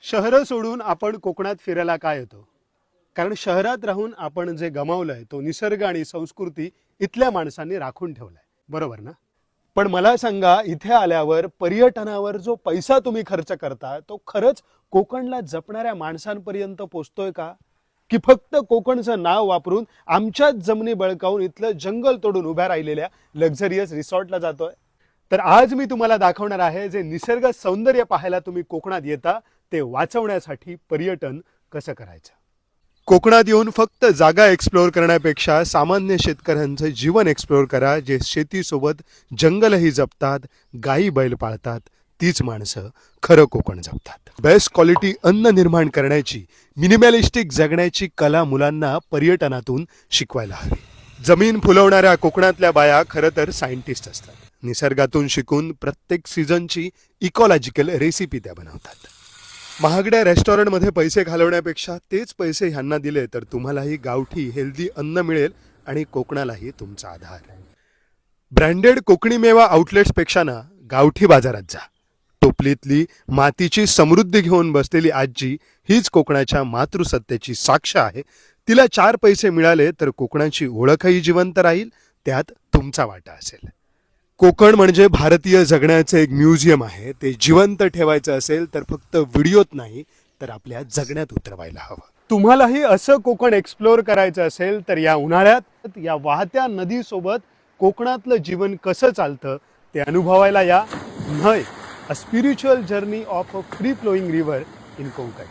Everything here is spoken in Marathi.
शहरं सोडून आपण कोकणात फिरायला का येतो? कारण शहरात राहून आपण जे गमावलंय तो निसर्ग आणि संस्कृती इथल्या माणसांनी राखून ठेवलाय, बरोबर ना? पण मला सांगा, इथे आल्यावर पर्यटनावर जो पैसा तुम्ही खर्च करता तो खरंच कोकणला जपणाऱ्या माणसांपर्यंत पोचतोय का? की फक्त कोकणचं नाव वापरून आमच्याच जमिनी बळकावून इथलं जंगल तोडून उभ्या राहिलेल्या लक्झरियस रिसॉर्टला जातोय? तर आज मी तुम्हाला दाखवणार आहे, जे निसर्ग सौंदर्य पाहायला तुम्ही कोकणात येता ते वाचवण्यासाठी पर्यटन कसं करायचं. कोकणात येऊन फक्त जागा एक्सप्लोअर करण्यापेक्षा सामान्य शेतकऱ्यांचं जीवन एक्सप्लोअर करा, जे शेतीसोबत जंगलही जपतात, गायी बैल पाळतात. तीच माणसं खरं कोकण जपतात. बेस्ट क्वालिटी अन्न निर्माण करण्याची, मिनिमलिस्टिक जगण्याची कला मुलांना पर्यटनातून शिकवायला हवी. जमीन फुलवणाऱ्या कोकणातल्या बाया खरं तर सायंटिस्ट असतात. निसर्गातून शिकून प्रत्येक सीझनची इकॉलॉजिकल रेसिपी त्या बनवतात. महागड्या रेस्टॉरंटमध्ये पैसे घालवण्यापेक्षा तेच पैसे ह्यांना दिले तर तुम्हालाही गावठी हेल्दी अन्न मिळेल आणि कोकणालाही तुमचा आधार. ब्रँडेड कोकणी मेवा आउटलेट्सपेक्षा ना गावठी बाजारात जा. टोपलीतली मातीची समृद्धी घेऊन बसलेली आजी हीच कोकणाच्या मातृसत्तेची साक्ष आहे. तिला 4 पैसे मिळाले तर कोकणाची ओळखही जिवंत राहील, त्यात तुमचा वाटा असेल. कोकण म्हणजे भारतीय जगण्याचे एक म्युझियम आहे. ते जिवंत ठेवायचं असेल तर फक्त व्हिडिओत नाही तर आपल्या जगण्यात उतरवायला हवं. तुम्हालाही असं कोकण एक्सप्लोअर करायचं असेल तर या उन्हाळ्यात या वाहत्या नदीसोबत कोकणातलं जीवन कसं चालतं ते अनुभवायला या. A spiritual journey of a free flowing river in Konkan.